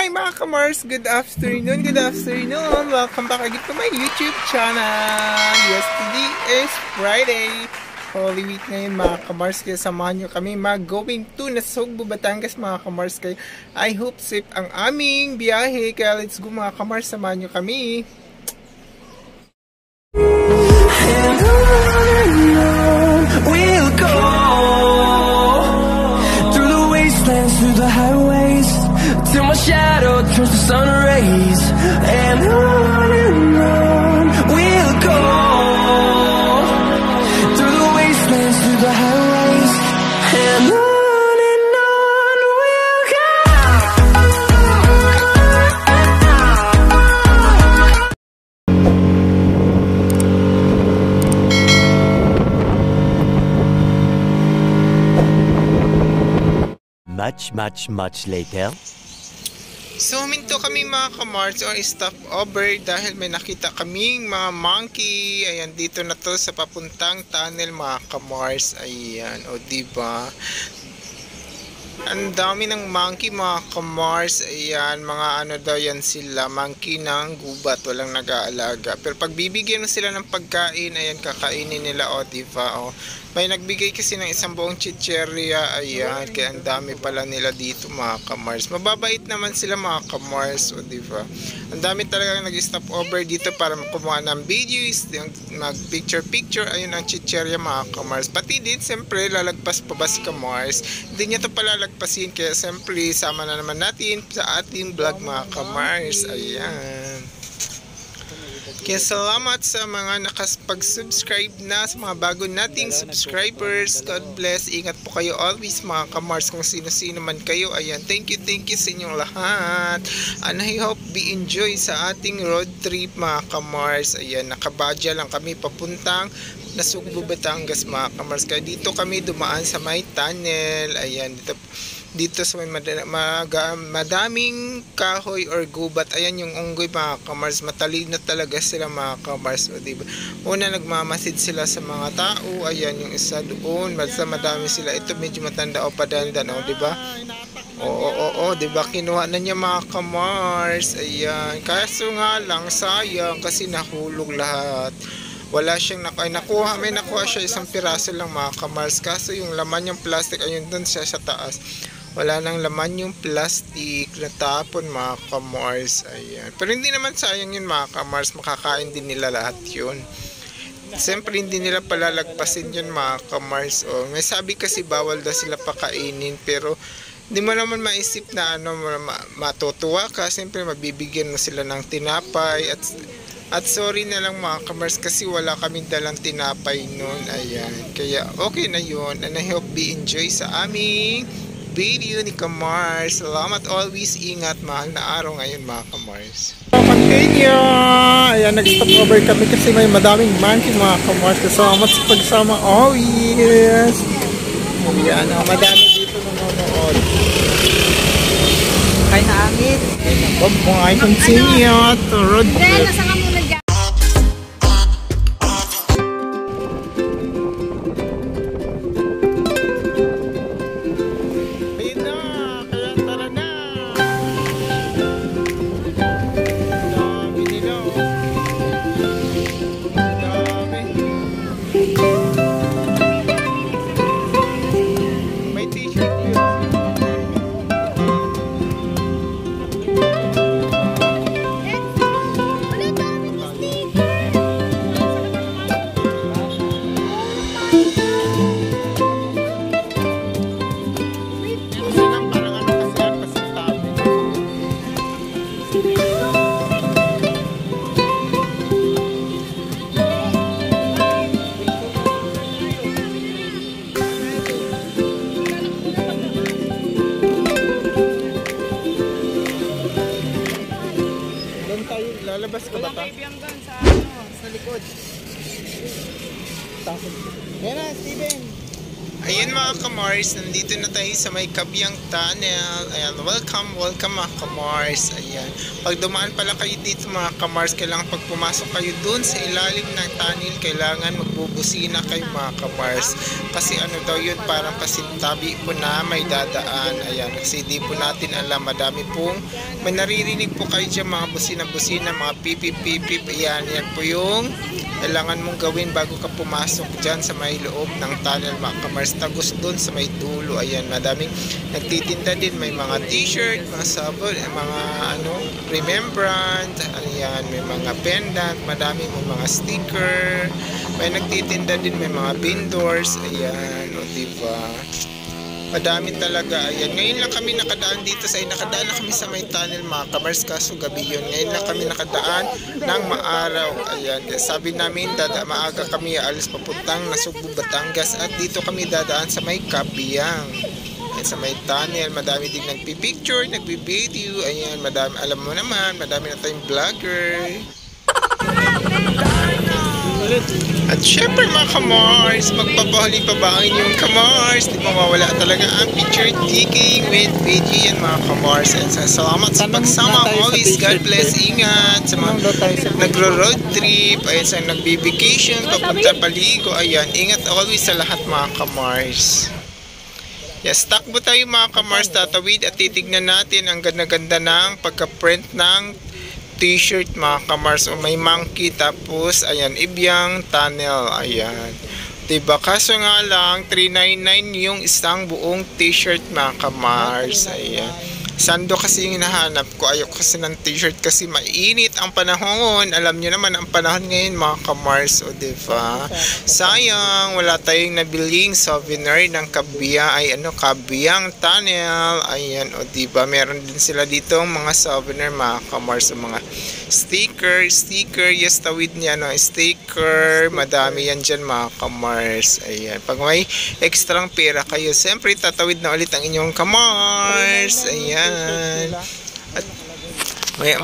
Hi mga kamars! Good afternoon! Welcome back again to my YouTube channel! Yes, today is Friday! Holy Week ngayon mga kamars, kaya samahan nyo kami going to Nasugbu, Batangas mga kamars. Kaya I hope safe ang aming biyahe, kaya let's go mga kamars, samahan nyo kami! And on we'll go, through the wastelands, through the highways, till my shadow turns to sun rays. And on we'll go, through the wastelands, through the highways, and on we'll go. Much later. So huminto kami mga kamars or stop over dahil may nakita kaming mga monkey. Ayan, dito na to sa papuntang tunnel mga kamars. Ayan, o diba? Ang dami ng monkey mga kamars. Ayan, mga ano daw yan sila, monkey ng gubat, walang nag-aalaga. Pero pag bibigyan mo sila ng pagkain, ayan, kakainin nila, o diba? O, may nagbigay kasi ng isang buong chicheria. Ayan, kaya ang dami pala nila dito mga kamars. Mababait naman sila mga kamars, o diba? Ang dami talaga nag-stop over dito para kumuha ng videos, mag picture. Ayun ang chicheria mga kamars. Pati din, siyempre, lalagpas pa ba si kamars? Hindi niya to pala lagpasin, kaya siyempre, sama na naman natin sa ating vlog mga kamars. Ayan. Kaya salamat sa mga nakapag-subscribe na, sa mga bago nating subscribers. God bless. Ingat po kayo always mga kamars, kung sino-sino man kayo. Ayan, thank you sa inyong lahat. And I hope we enjoy sa ating road trip mga kamars. Ayan, nakabadya lang kami papuntang Nasugbu, Batangas mga kamars. Kaya dito kami dumaan sa may tunnel. Ayan, dito sa may madaming kahoy or gubat. Ayan yung unggoy mga kamars, matalino talaga sila mga kamars, o diba? Una, nagmamasid sila sa mga tao. Ayan yung isa doon, basta madami sila. Ito medyo matanda o padandan, o diba? Oo, diba? Kinuha na niya mga kamars. Ayan, kaso nga lang sayang kasi nahulog lahat. Wala siyang nakuha, may nakuha siya isang piraso lang mga kamars, kaso yung laman yung plastic, ayun doon siya sa taas, wala nang laman yung plastic, natapon mga kamars. Ayan, pero hindi naman sayang yun mga kamars, makakain din nila lahat yun. Siyempre hindi nila palalagpasin yun mga kamars. O, may sabi kasi bawal daw sila pakainin, pero hindi mo naman maisip na ano, matutuwa ka, siyempre mabibigyan mo sila ng tinapay. At sorry na lang mga kamars kasi wala kaming dalang tinapay noon. Ayan, kaya okay na yun. And I hope we enjoy sa aming video ni kamars. Salamat always. Ingat, mahal na araw ngayon mga kamars. Continue. Ayan, nag-stop over kami kasi may madaming monkey mga kamars. Salamat sa pagsama. Oh yes. Ayan, madami dito nanonood. Kay hangit. I continue to road trip. Lalabas ka ba ta? Sa likod. Yan na, Steven. Ayan mga kamars, nandito na tayo sa may Kabyang Tunnel. Ayan, welcome mga kamars. Ayan, pag dumaan pala kayo dito mga kamars, kailangan pag pumasok kayo dun sa ilalim ng tunnel, kailangan magbubusina kayo mga kamars. Kasi ano daw yun, parang pasintabi po na may dadaan. Ayan, kasi di po natin alam, madami pong may naririnig po kayo dyan mga busina-busina, mga pipip-pipip. Ayan, yan po yung kailangan mong gawin bago ka pumasok dyan sa may loob ng tunnel mga kamars. Tagos doon sa may dulo. Ayan, madaming nagtitinda din. May mga t-shirt, mga sabon, mga remembrance. Ayan, may mga pendant, madami may mga sticker. May nagtitinda din, may mga vendors. Ayan, o diba? Madami talaga. Ayan, ngayon lang kami nakadaan dito nakadaan na kami sa may tunnel mga kamars, kaso gabi yun. Ngayon lang kami nakadaan ng maaraw. Ayan, sabi namin maaga kami alis papuntang Nasugbu, Batangas, at dito kami dadaan sa may Kabyang. Ayan, sa may tunnel, madami din nagpipicture, nagbi-video. Ayan, madami, alam mo naman, madami na tayong vlogger. At syempre mga kamars, magpapahuli pa ba ang inyong kamars? Di mawawala talaga ang picture taking with video yan mga kamars. And salamat sa pagsama always. God bless, ingat sa mga nagro-road trip, ayan, sa nagbi-vacation, papunta paligo. Ayan, ingat always sa lahat mga kamars. Yes, takbo tayo mga kamars, tatawid at titignan natin ang ganda-ganda ng pagka-print ng t-shirt mga kamars. O may monkey, tapos ayan, Kabyang Tunnel. Ayan, diba? Kaso nga lang 399 yung isang buong t-shirt mga kamars. Ayan, sando kasi yung hinahanap ko. Ayoko kasi ng t-shirt kasi mainit ang panahon. Alam nyo naman ang panahon ngayon mga kamars. O diba, sayang wala tayong nabiling souvenir ng Kabyang Tunnel. Ayan, o diba, meron din sila dito mga souvenir mga kamars. O mga sticker, yes, tawid niya, no, sticker, madami yan dyan mga kamars. Ayan, pag may extrang pera kayo, siyempre tatawid na ulit ang inyong kamars. Ayan, at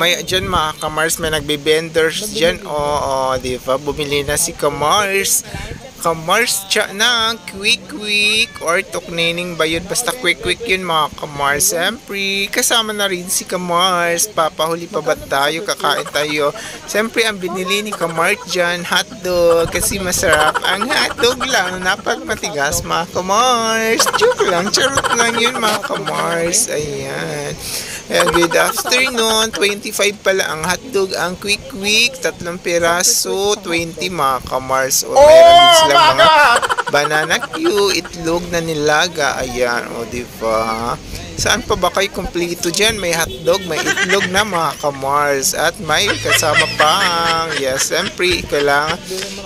may dyan mga kamars, may nagbe-vendors dyan. Oo, diba, bumili na si kamars siya ng quick or tuknening ba yun? Basta quick yun mga kamars. Siyempre, kasama na rin si kamars. Papahuli pa ba tayo? Kakain tayo. Siyempre, ang binili ni kamars dyan, hotdog. Kasi masarap ang hotdog lang. Napagmatigas mga kamars. Joke lang, charot lang yun mga kamars. Ayan. Good afternoon. 25 pala ang hotdog. Ang quick, 3 piraso, 20 mga kamars. O mayroon din silang mga banana Q, itlog na nilaga. Ayan, o diba? Saan pa ba kayo kumpleto dyan? May hotdog, may itlog na mga kamars. At may kasama pang, yes, siyempre, kailangan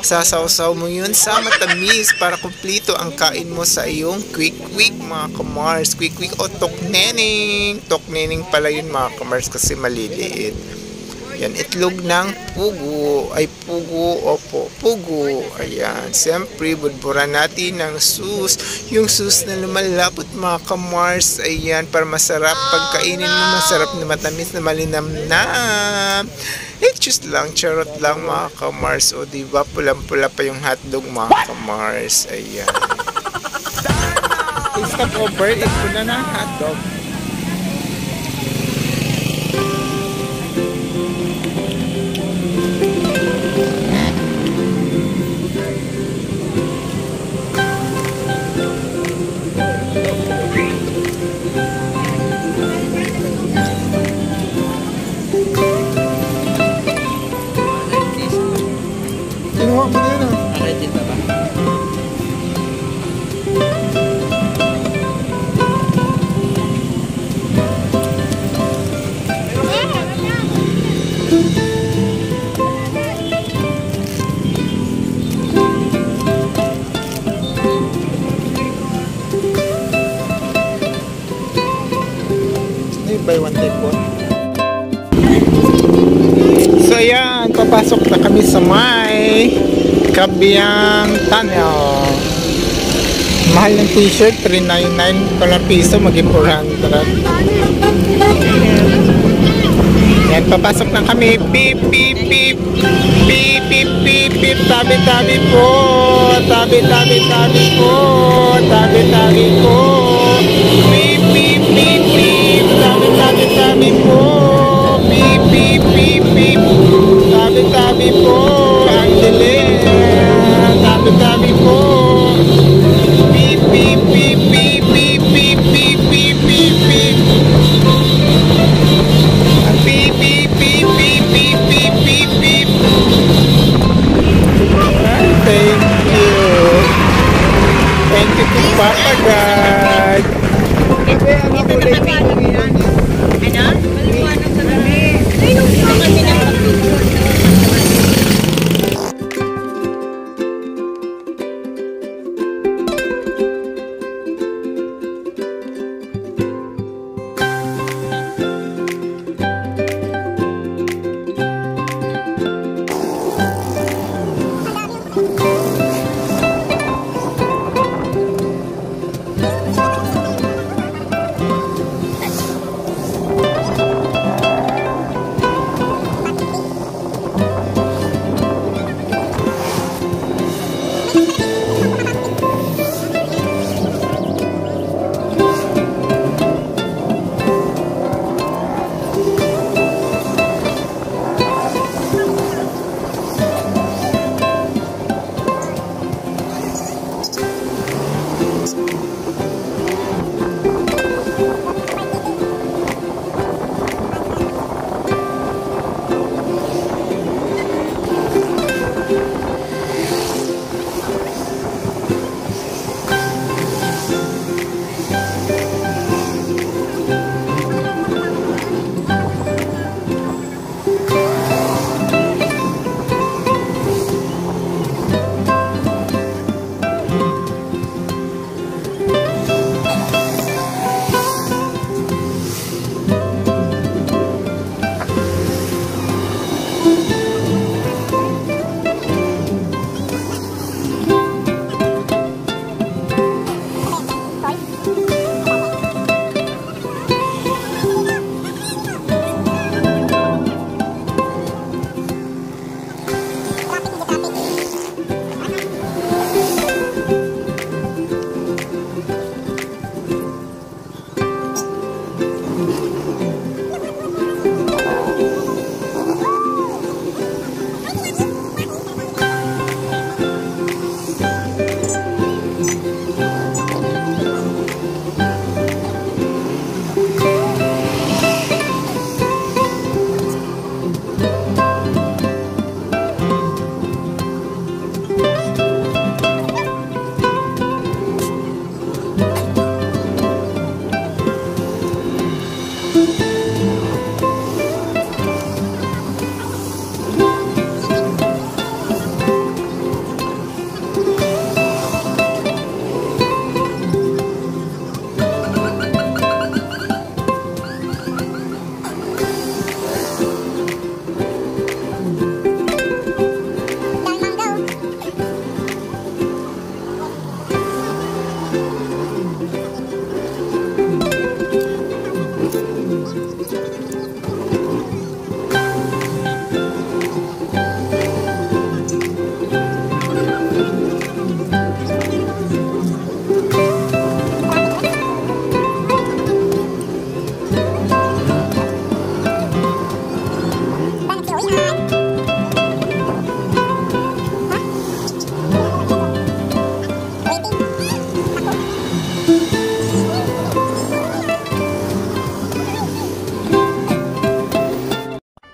sasawsaw mo yun sa matamis para kumpleto ang kain mo sa iyong quick mga kamars. Quick o toknening. Toknening pala yun mga kamars kasi maliliit. Yan, itlog ng pugo. Ay, pugo. Opo, pugo. Ayan. Siyempre, budburan natin ng sus. Yung sus na lumalapot mga kamars. Ayan, para masarap. Pagkainin mo, masarap na matamis na malinamnam. Just lang, charot lang mga kamars. O diba, pulang-pula pa yung hotdog mga kamars. Ayan. Stop over. Ito na ng hotdog. Kinuha mo na yun ah. Okay, dito ba? Buy one take one. So ayan, papasok na kami sa may Kabyang Tunnel. Mahal ng t-shirt, 399 pala piso, maging 400. Yan, papasok na kami. Beep, beep, beep. Beep, beep, beep, beep. Tabi, tabi po. Tabi, tabi, tabi po. Tabi, tabi po. Beep, beep, beep, beep. Tabi, tabi, tabi po. Beep, beep, beep, beep. Tabi, tabi po. Ang dilim. Tabi, tabi po. Beep, beep, beep, beep, beep, beep, beep, beep, beep, beep. Beep, beep, beep, beep, beep, beep, beep, beep. Thank you. Thank you to Papa God. Ano? Maliwanag sa gabi. Ay, nung kami ng pag-picture.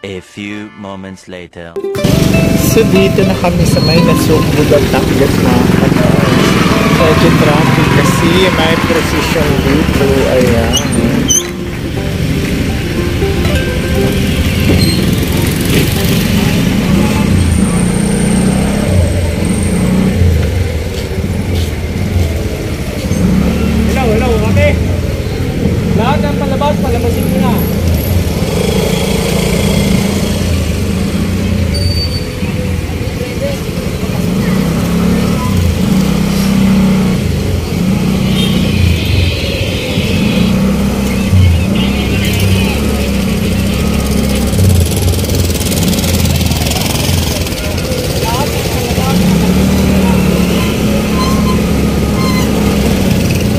A few moments later. So dito na kami sa may nasugod at takgat na medyo traffic kasi may precision dito. Ayan. Hello, okay? Lahat ng palabas, palabasin mo na.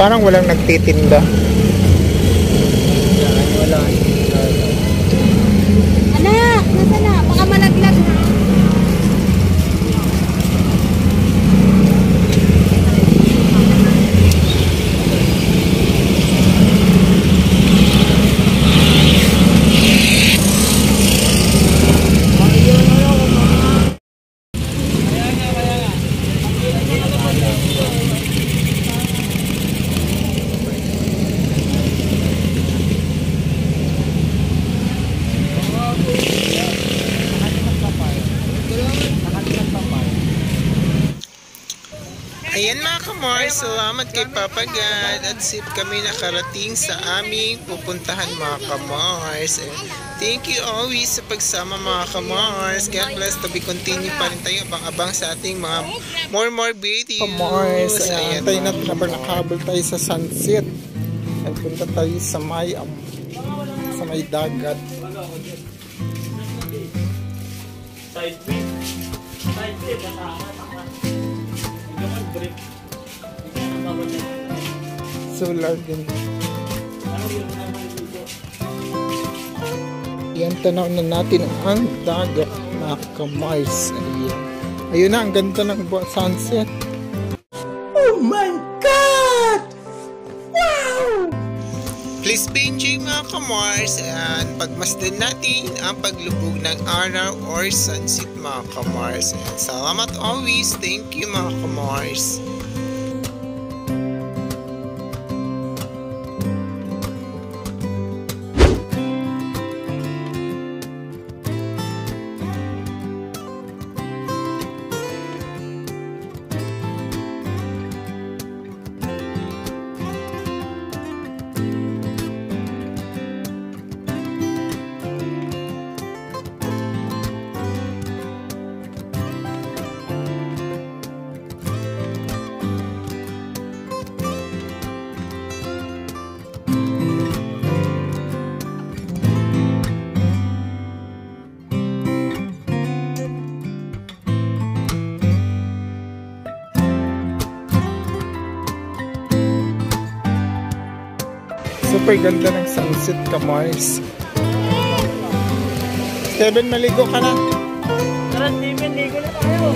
Parang walang nagtitinda. Anak, nasa na? Baka malaglag na. Ayan mga kamars, salamat kay Papa God at safe kami nakarating sa aming pupuntahan mga kamars. Thank you always sa pagsama mga kamars. God bless, to be continue pa rin tayo abang-abang sa ating mga more videos. Kamars, ayan tayo na nakabal tayo sa sunset. At punta tayo sa may dagat. Side view. Side view. Solar din. Yan, tanaw na natin ang dagat mga kamars. Ayun na, ang ganda ng sunset. Oh my God! Wow! Please be enjoying mga kamars and pagmasdan natin ang paglubog ng araw or sunset mga kamars. And salamat always. Thank you mga kamars. Super ganda ng sunset kamars. Steven, maligo ka na? Tara, Steven, ligo na tayo.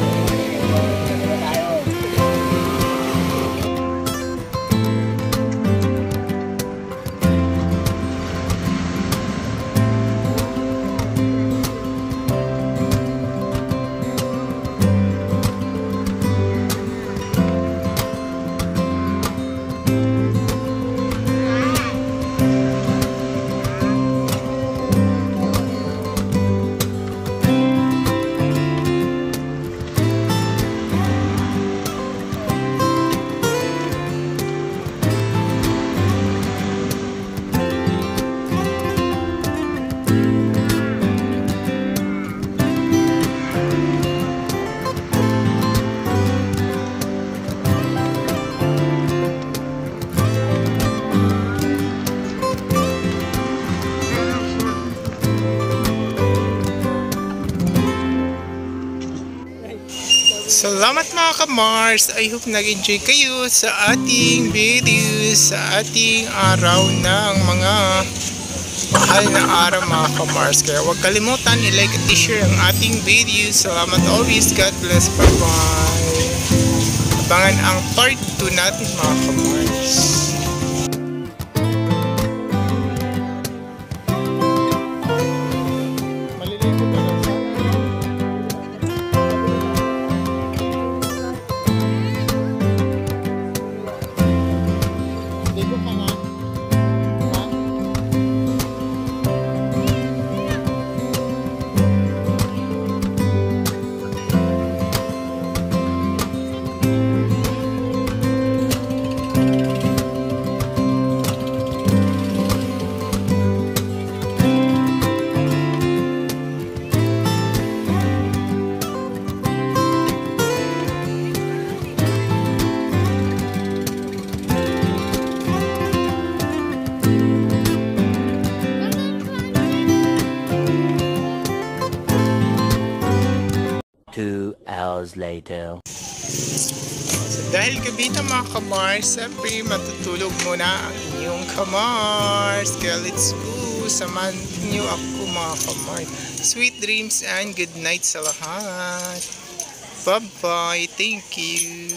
Salamat mga kamars. I hope nag-enjoy kayo sa ating videos, sa ating araw ng mga mahal na araw mga kamars. Kaya huwag kalimutan i-like at i-share ang ating videos. Salamat always. God bless. Bye-bye. Abangan ang part 2 natin mga kamars. Two hours later. So, dahil gabi na mga kamars, siyempre matutulog muna ang inyong kamars. Kaya let's go, samahan niyo ako mga kamars. Sweet dreams and good night sa lahat. Bye-bye, thank you.